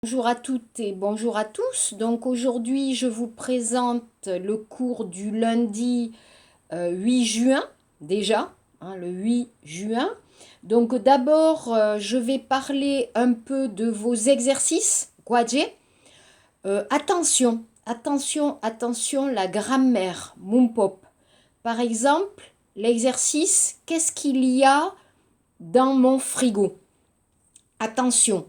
Bonjour à toutes et bonjour à tous. Donc aujourd'hui, je vous présente le cours du lundi 8 juin déjà, le 8 juin. Donc d'abord, je vais parler un peu de vos exercices. Attention, la grammaire, mon pop. Par exemple, l'exercice, qu'est-ce qu'il y a dans mon frigo? Attention,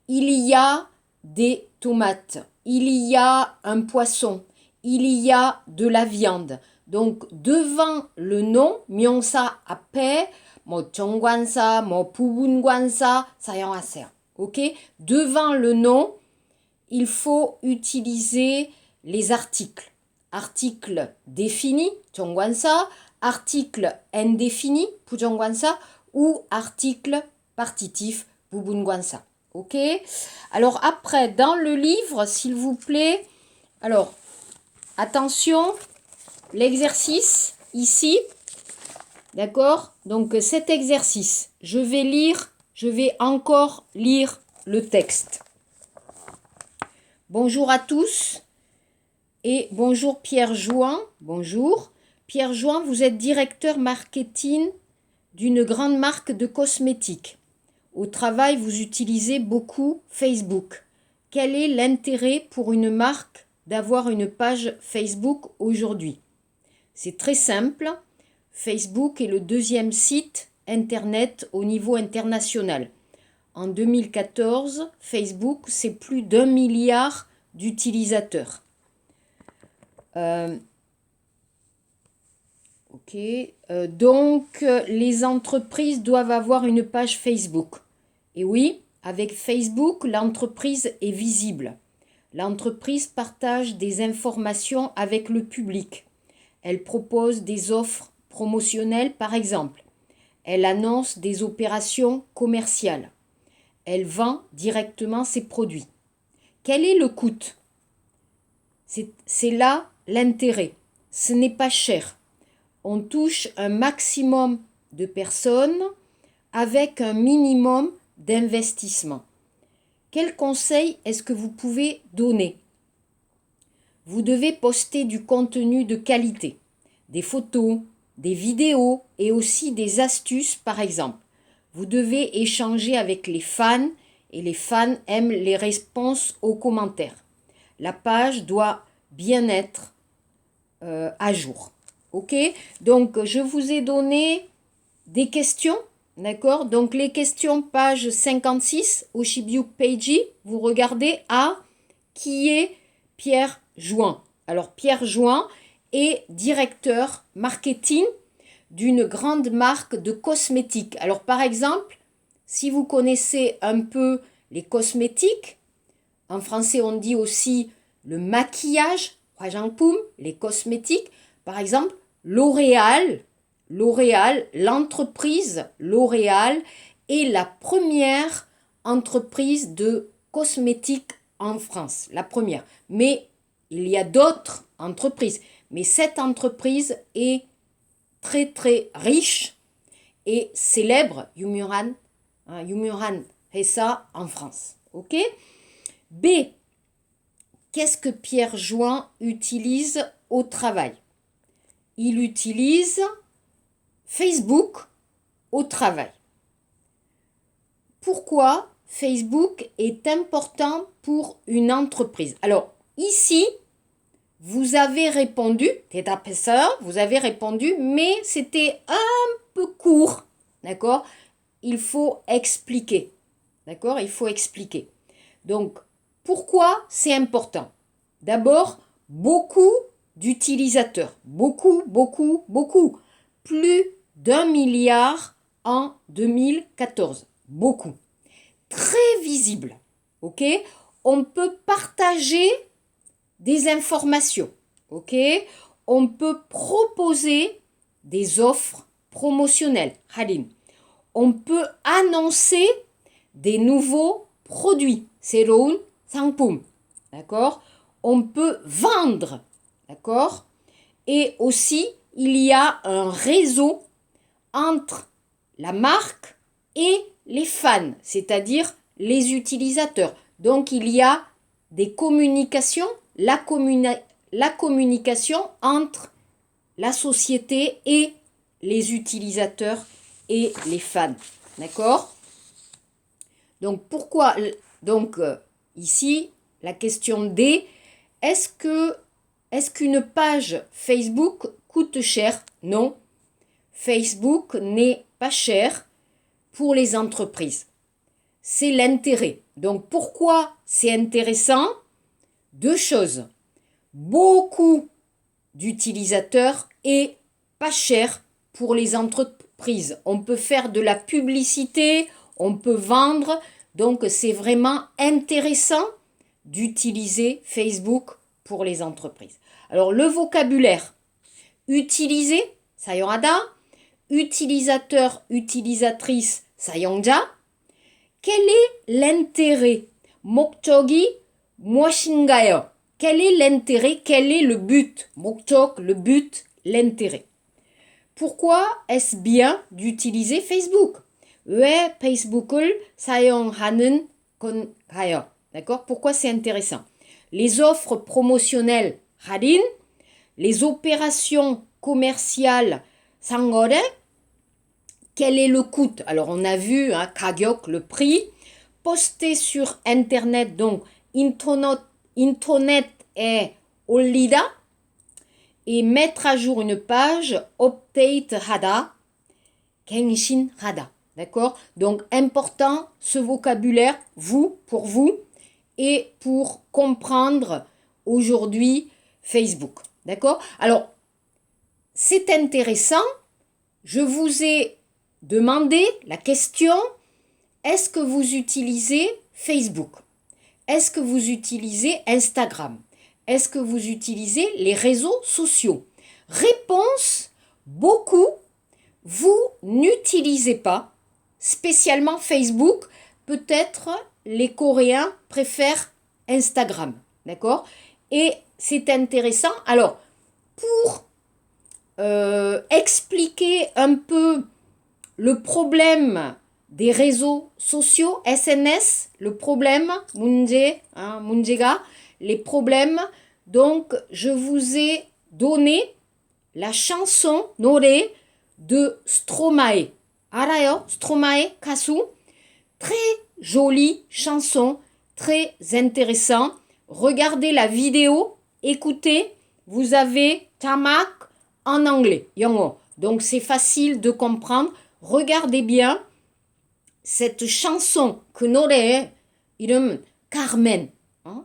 il y a des tomates, il y a un poisson, il y a de la viande. Donc, devant le nom, myongsa ape, mo chongwansa, mo pubungwansa, sayangaseo. Ok? Devant le nom, il faut utiliser les articles. Article défini, chongwansa, article indéfini, pujongwansa, ou article partitif, bubungwansa. Ok? Alors après, dans le livre, s'il vous plaît, alors, attention, l'exercice ici, d'accord? Donc cet exercice, je vais encore lire le texte. Bonjour à tous et bonjour Pierre Jouan, bonjour. Pierre Jouan, vous êtes directeur marketing d'une grande marque de cosmétiques. Au travail, vous utilisez beaucoup Facebook. Quel est l'intérêt pour une marque d'avoir une page Facebook aujourd'hui? C'est très simple. Facebook est le deuxième site Internet au niveau international. En 2014, Facebook, c'est plus d'1 milliard d'utilisateurs. Donc, les entreprises doivent avoir une page Facebook. Et oui, avec Facebook, l'entreprise est visible. L'entreprise partage des informations avec le public. Elle propose des offres promotionnelles, par exemple. Elle annonce des opérations commerciales. Elle vend directement ses produits. Quel est le coût? C'est là l'intérêt. Ce n'est pas cher. On touche un maximum de personnes avec un minimum d'investissement. Quel conseil est-ce que vous pouvez donner? Vous devez poster du contenu de qualité, des photos, des vidéos et aussi des astuces par exemple. Vous devez échanger avec les fans et les fans aiment les réponses aux commentaires. La page doit bien être à jour. Ok? Donc, je vous ai donné des questions. D'accord? Donc, les questions, page 56, Oshibyuk Peiji, vous regardez à qui est Pierre Jouan. Alors, Pierre Jouan est directeur marketing d'une grande marque de cosmétiques. Alors, par exemple, si vous connaissez un peu les cosmétiques, en français, on dit aussi le maquillage, les cosmétiques. Par exemple, L'Oréal, l'entreprise L'Oréal est la première entreprise de cosmétiques en France. La première. Mais il y a d'autres entreprises. Mais cette entreprise est très très riche et célèbre, Yumuran fait ça en France. Ok? B. Qu'est-ce que Pierre Jouan utilise au travail? Il utilise Facebook au travail. Pourquoi Facebook est important pour une entreprise? Alors, ici, vous avez répondu, vous avez répondu, mais c'était un peu court. D'accord? Il faut expliquer. D'accord? Il faut expliquer. Donc, pourquoi c'est important? D'abord, beaucoup d'utilisateurs. Beaucoup. Plus d'1 milliard en 2014. Beaucoup. Très visible. Ok? On peut partager des informations. Ok? On peut proposer des offres promotionnelles. Halim. On peut annoncer des nouveaux produits. Seroun Sangpum. D'accord? On peut vendre. D'accord? Et aussi, il y a un réseau entre la marque et les fans, c'est-à-dire les utilisateurs. Donc, il y a des communications, la communication entre la société et les utilisateurs et les fans. D'accord? Donc, pourquoi? Donc, ici, la question D, est-ce qu'une page Facebook coûte cher? Non. Facebook n'est pas cher pour les entreprises. C'est l'intérêt. Donc, pourquoi c'est intéressant? Deux choses. Beaucoup d'utilisateurs et pas cher pour les entreprises. On peut faire de la publicité, on peut vendre. Donc, c'est vraiment intéressant d'utiliser Facebook pour les entreprises. Alors, le vocabulaire. Utiliser, 사용하다. Utilisateur, utilisatrice, 사용자. Quel est l'intérêt? 목적이 무엇인가요? Quel est l'intérêt? Quel est le but? 목적, le but, l'intérêt. Pourquoi est-ce bien d'utiliser Facebook? 왜 페이스북을 사용하는 건가요? D'accord? Pourquoi c'est intéressant? Les offres promotionnelles, 할인, les opérations commerciales, 상거래, quel est le coût? Alors on a vu, 가격, le prix, poster sur internet, donc 인터넷에 올리다, et mettre à jour une page, update하다, 갱신하다. D'accord? Donc important ce vocabulaire, pour vous, et pour comprendre aujourd'hui Facebook. D'accord? Alors, c'est intéressant. Je vous ai demandé la question, est-ce que vous utilisez Facebook? Est-ce que vous utilisez Instagram? Est-ce que vous utilisez les réseaux sociaux? Réponse, beaucoup. Vous n'utilisez pas spécialement Facebook. Peut-être les Coréens préfèrent Instagram. D'accord? Et c'est intéressant. Alors, pour expliquer un peu le problème des réseaux sociaux, SNS, le problème, 문제가, les problèmes. Donc, je vous ai donné la chanson 노래 de Stromae. 알아요? Stromae, 가수. Très jolie chanson, très intéressant. Regardez la vidéo, écoutez, vous avez 자막 en anglais, 영어. Donc, c'est facile de comprendre. Regardez bien cette chanson que 노래 이름 Carmen,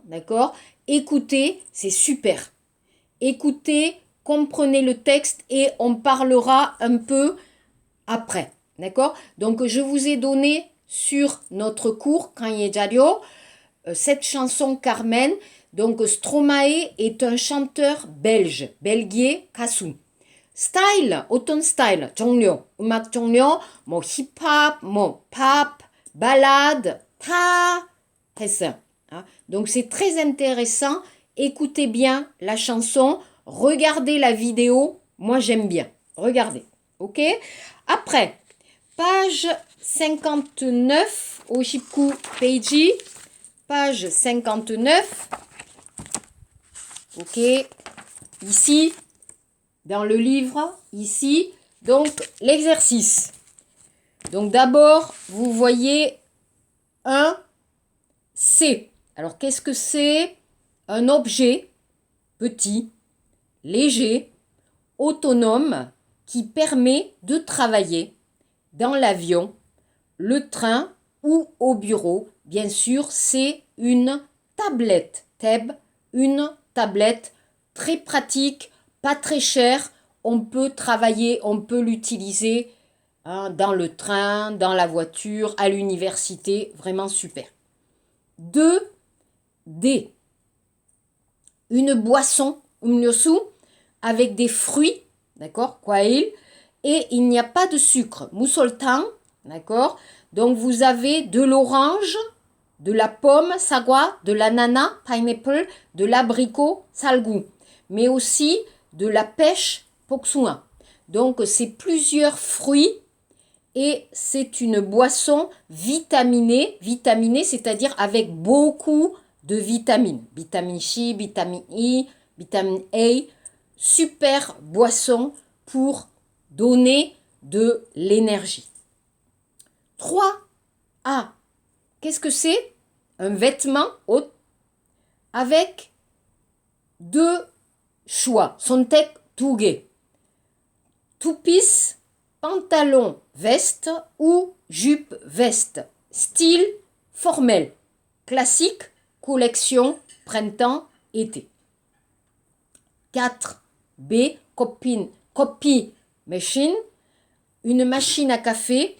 d'accord? Écoutez, c'est super. Écoutez, comprenez le texte et on parlera un peu après, d'accord? Donc je vous ai donné sur notre cours 강의 자료 cette chanson Carmen. Donc Stromae est un chanteur belge, belgier, 가수. 스타일, 어떤 스타일, 종류, 음악 종류, 뭐 힙합, 뭐 팝, 발라드, 다 했어요. Donc c'est très intéressant. Écoutez bien la chanson, regardez la vidéo. Moi j'aime bien. Regardez, ok? Après, page 59, 59 페이지, page 59. Ok, ici. Dans le livre, ici, donc l'exercice. Donc d'abord, vous voyez un C. Alors qu'est-ce que c'est? Un objet petit, léger, autonome, qui permet de travailler dans l'avion, le train ou au bureau. Bien sûr, c'est une tablette. Une tablette très pratique, pas très cher, on peut travailler, on peut l'utiliser dans le train, dans la voiture, à l'université, vraiment super. 2D. Une boisson, 음료수, avec des fruits, d'accord, 과일, et il n'y a pas de sucre, 무설탕, d'accord. Donc vous avez de l'orange, de la pomme, 사과, de l'ananas, pineapple, de l'abricot, 살구, mais aussi de la pêche, 복숭아. Donc, c'est plusieurs fruits et c'est une boisson vitaminée, c'est-à-dire avec beaucoup de vitamines. Vitamine C, vitamine I, vitamine A. Super boisson pour donner de l'énergie. 3A. Qu'est-ce que c'est? Un vêtement haut avec deux choix. Sontek touge. Toupis, pantalon, veste ou jupe, veste. Style formel. Classique, collection, printemps, été. 4B, copy machine. Une machine à café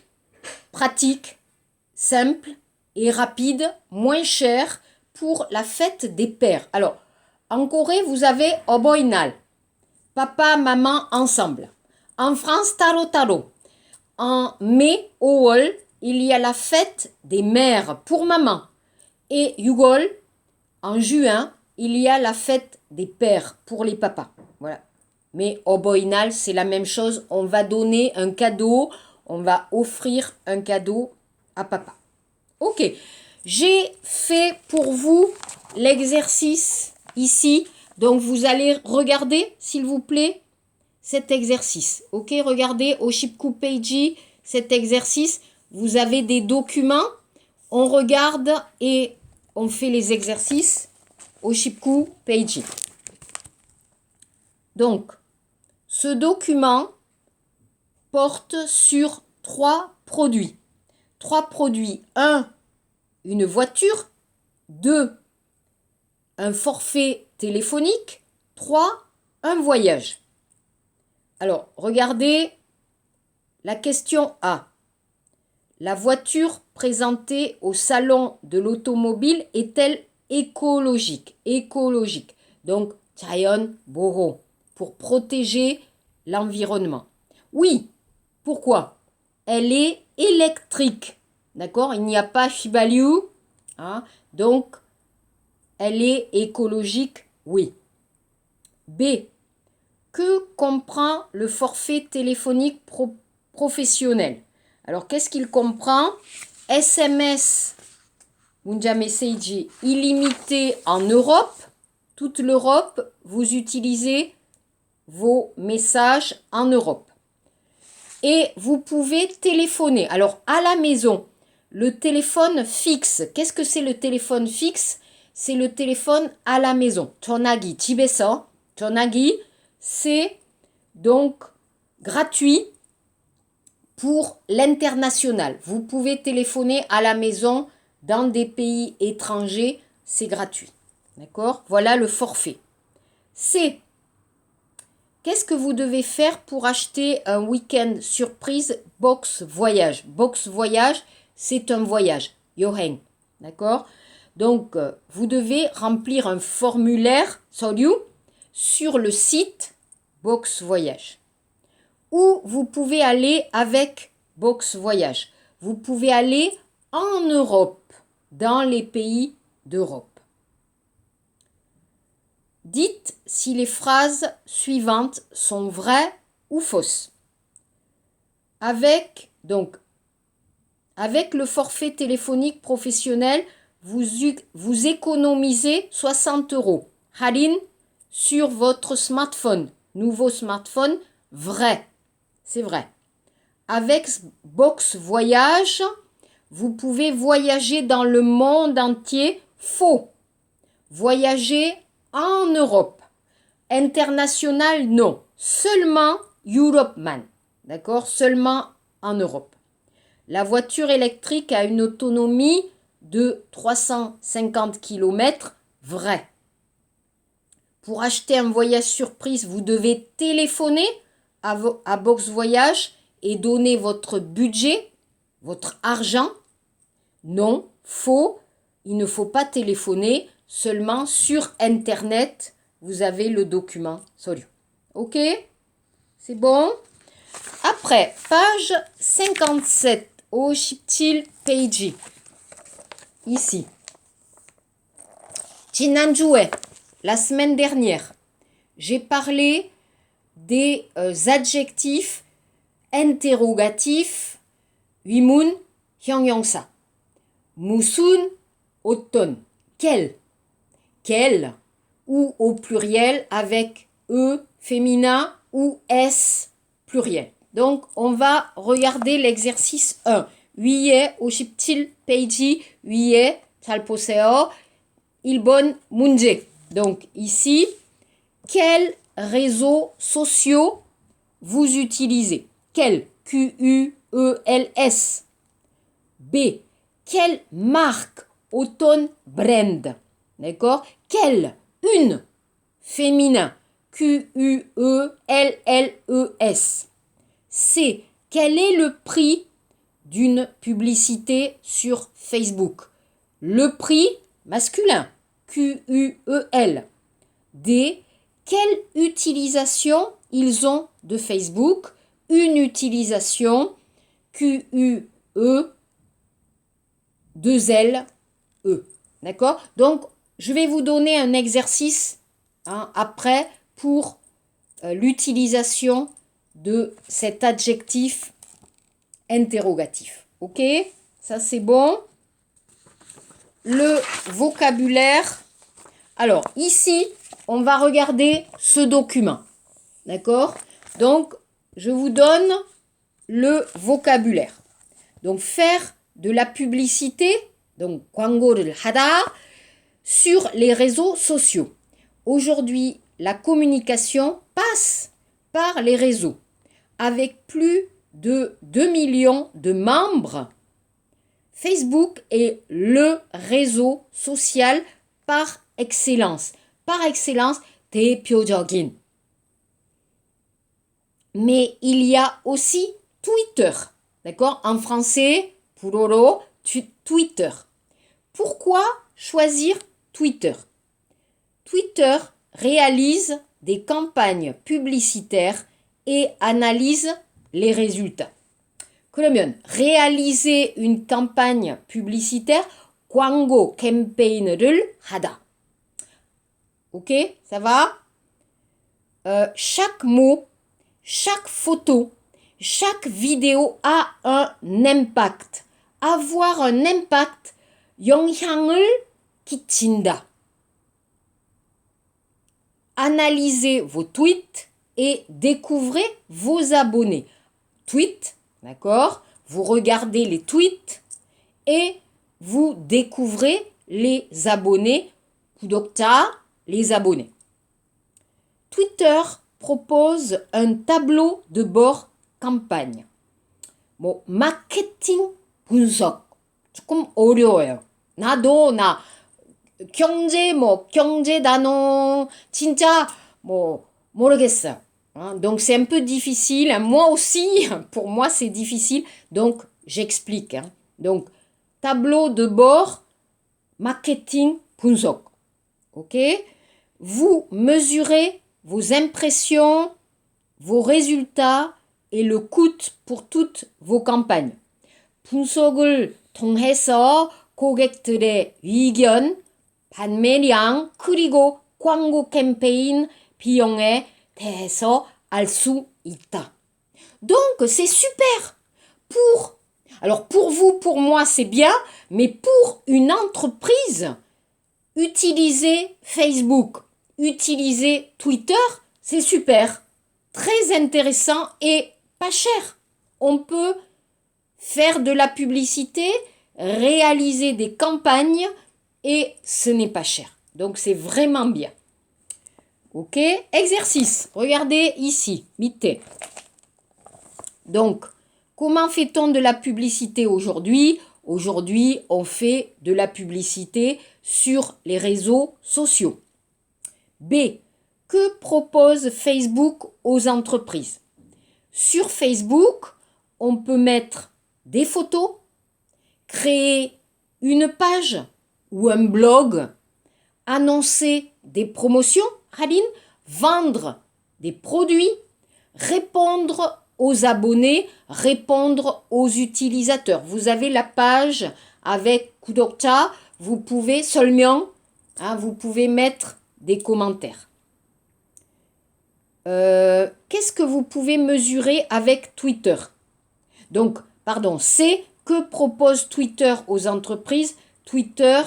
pratique, simple et rapide, moins cher pour la fête des pères. Alors, en Corée, vous avez oboinal, papa, maman ensemble. En France, taro taro. En mai, Owol, il y a la fête des mères pour maman. Et Yugol, en juin, il y a la fête des pères pour les papas. Voilà. Mais oboinal, c'est la même chose. On va donner un cadeau, on va offrir un cadeau à papa. Ok, j'ai fait pour vous l'exercice ici. Donc, vous allez regarder, s'il vous plaît, cet exercice. Ok, regardez au Shipku Peiji, cet exercice. Vous avez des documents. On regarde et on fait les exercices au Shipku Peiji. Donc, ce document porte sur 3 produits. 3 produits. 1, une voiture. 2, un forfait téléphonique. 3, un voyage. Alors, regardez la question A. La voiture présentée au salon de l'automobile est-elle écologique? Écologique. Donc, Chayon Boho, pour protéger l'environnement. Oui. Pourquoi? Elle est électrique. D'accord? Il n'y a pas Shibaliu. Hein? Donc, elle est écologique. Oui. B. Que comprend le forfait téléphonique professionnel? Alors, qu'est-ce qu'il comprend? SMS, Munja Message, illimité en Europe. Toute l'Europe, vous utilisez vos messages en Europe. Et vous pouvez téléphoner. Alors, à la maison, le téléphone fixe. Qu'est-ce que c'est le téléphone fixe? C'est le téléphone à la maison. Tonagi, Tibeso. Tonagi, c'est donc gratuit pour l'international. Vous pouvez téléphoner à la maison dans des pays étrangers. C'est gratuit. D'accord? Voilà le forfait. C. Qu'est-ce que vous devez faire pour acheter un week-end surprise box voyage? Box voyage, c'est un voyage. Yoheng. D'accord? Donc, vous devez remplir un formulaire sur le site box voyage. Ou vous pouvez aller avec box voyage. Vous pouvez aller en Europe, dans les pays d'Europe. Dites si les phrases suivantes sont vraies ou fausses. Avec le forfait téléphonique professionnel, vous économisez 60 €. Harin sur votre smartphone. Nouveau smartphone, vrai. C'est vrai. Avec Box Voyage, vous pouvez voyager dans le monde entier. Faux. Voyager en Europe. International, non. Seulement Europe Man. D'accord? Seulement en Europe. La voiture électrique a une autonomie de 350 km. Vrai. Pour acheter un voyage surprise, vous devez téléphoner à Box Voyage et donner votre budget, votre argent. Non, faux. Il ne faut pas téléphoner. Seulement sur Internet, vous avez le document. Sorry. Ok? C'est bon? Après, page 57, au Shiptil Peiji. Ici. Jinanjue, la semaine dernière, j'ai parlé des adjectifs interrogatifs 위문 형용사. 무슨 어떤 quel quel ou au pluriel avec e féminin ou s pluriel. Donc on va regarder l'exercice 1. 위에 57페이지 위에 잘 보세요. 1번 문제. Donc ici, quels réseaux sociaux vous utilisez? Quel? Q-U-E-L-S. B. Quelle marque? Auton brand. D'accord? Quelle? Une. Féminin. Q-U-E-L-L-E-S. C. Quel est le prix d'une publicité sur Facebook? Le prix masculin. Q-U-E-L. D. Quelle utilisation ils ont de Facebook? Une utilisation. Q-U-E 2-L-E. D'accord? Donc, je vais vous donner un exercice après pour l'utilisation de cet adjectif interrogatif. Ok? Ça, c'est bon. Le vocabulaire. Alors, ici, on va regarder ce document. D'accord? Donc, je vous donne le vocabulaire. Donc, faire de la publicité, donc 광고를 하다, sur les réseaux sociaux. Aujourd'hui, la communication passe par les réseaux. Avec plus de 2 millions de membres, Facebook est le réseau social par excellence. Par excellence, 대표적인. Mais il y a aussi Twitter. D'accord? En français, 불어로 Twitter. Pourquoi choisir Twitter? Twitter réalise des campagnes publicitaires et analyse les résultats. 그러면 réaliser une campagne publicitaire, 광고 캠페인을 하다. Ok, ça va? Chaque mot, chaque photo, chaque vidéo a un impact. Avoir un impact, 영향을 끼친다. Analysez vos tweets et découvrez vos abonnés. Tweet, d'accord? Vous regardez les tweets et vous découvrez les abonnés. 구독자, les abonnés. Twitter propose un tableau de bord campagne. 마케팅 분석. 조금 어려워요. 나도 경제 단어 진짜 모르겠어요. Donc c'est un peu difficile. Moi aussi, pour moi c'est difficile. Donc j'explique. Donc tableau de bord, marketing 분석. Ok? Vous mesurez vos impressions, vos résultats et le coût pour toutes vos campagnes. 분석을 통해서 고객들의 의견, 판매량, 그리고 광고 캠페인 비용에 대해서 알 수 있다. Donc, c'est super. Alors pour vous, pour moi, c'est bien, mais pour une entreprise, utiliser Facebook, utiliser Twitter, c'est super. Très intéressant et pas cher. On peut faire de la publicité, réaliser des campagnes et ce n'est pas cher. Donc c'est vraiment bien. Ok, exercice. Regardez ici, 밑에. Donc, comment fait-on de la publicité aujourd'hui? Aujourd'hui, on fait de la publicité sur les réseaux sociaux. B. Que propose Facebook aux entreprises? Sur Facebook, on peut mettre des photos, créer une page ou un blog, annoncer des promotions, vendre des produits, répondre aux abonnés, répondre aux utilisateurs. Vous avez la page avec 구독자, vous pouvez 설명, vous pouvez mettre des commentaires. Qu'est-ce que vous pouvez mesurer avec Twitter? Donc, C. Que propose Twitter aux entreprises? Twitter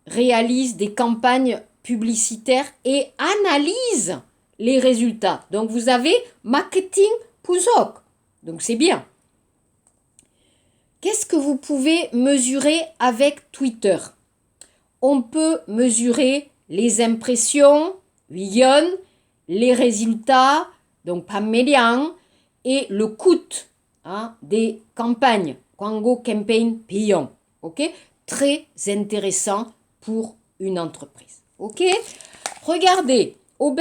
réalise des campagnes publicitaires et analyse les résultats. Donc, vous avez marketing 분석. Donc, c'est bien. Qu'est-ce que vous pouvez mesurer avec Twitter? On peut mesurer les impressions, vision, les résultats, donc 판매량, et le coût des campagnes, 광고 campaign payant. Ok? Très intéressant pour une entreprise. Ok? Regardez, au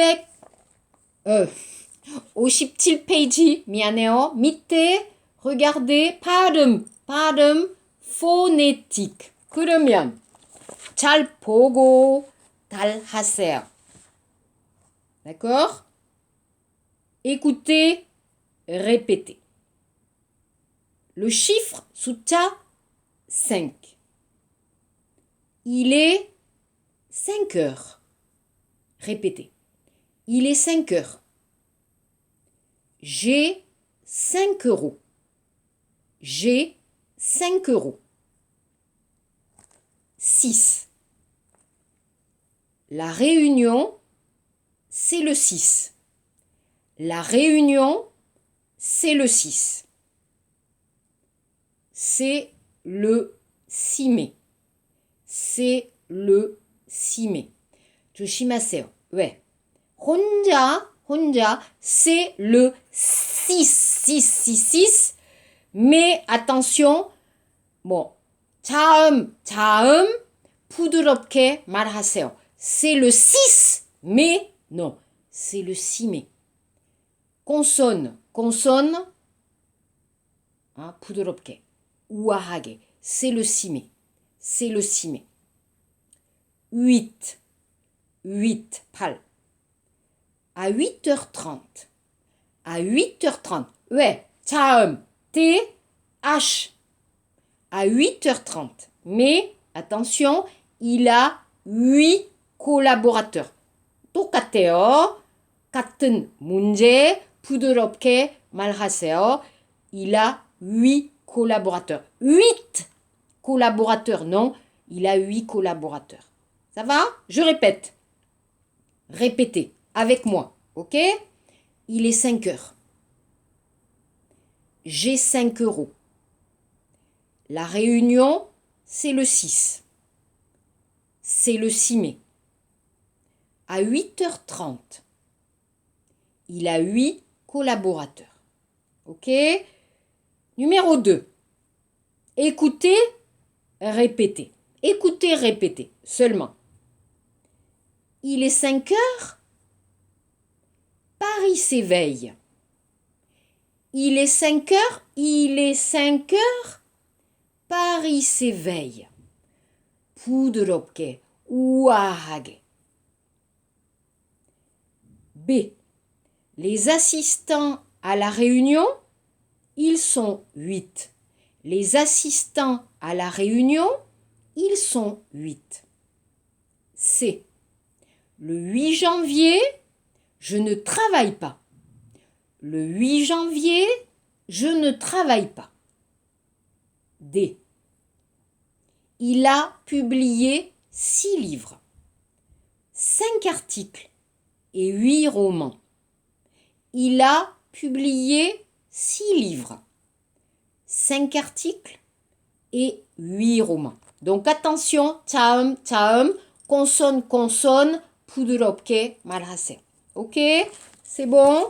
57페이지, 미안해요. 밑에, regardez, 발음 phonétique. 그러면, 잘 보고, 잘 하세요. D'accord? Écoutez, répétez. Le chiffre 숫자 5. Il est 5 heures. Répétez. Il est 5 heures. J'ai 5 euros. J'ai 5 euros. 6. La réunion, c'est le 6. La réunion, c'est le 6. C'est le 6 mai. C'est le 6 mai. 조심하세요. 왜? 혼자, c'est le 6. Mais attention, 자음, 부드럽게 말하세요. C'est le 6 mai. Non, c'est le 6 mai. consonne, 부드럽게, 우아하게. C'est le 6 mai. C'est le 6 mai. 8, 8. À 8h30. À 8h30. Ouais, 자음, TH. À 8h30. Mais, attention, il a 8 collaborateurs. 똑같아요. 같은 문제, 부드럽게 말하세요. Il a 8 collaborateurs. 8 collaborateurs, non. Il a 8 collaborateurs. Ça va? Je répète. Répétez avec moi, ok? Il est 5 heures. J'ai 5 euros. La réunion, c'est le 6. C'est le 6 mai. À 8h30. Il a 8 collaborateurs. Ok? Numéro 2. Écoutez, répétez. Écoutez, répétez seulement. Il est 5 heures. Paris s'éveille. Il est 5 heures. Il est 5 heures. Paris s'éveille. 부드럽게, 우아하게. B. Les assistants à la réunion, ils sont 8. Les assistants à la réunion, ils sont 8. C. Le 8 janvier, je ne travaille pas. Le 8 janvier, je ne travaille pas. D. Il a publié 6 livres, 5 articles et 8 romans. Il a publié 6 livres, 5 articles et 8 romans. Donc attention, 자음, consonne, 부드럽게 말하세요. Ok? C'est bon?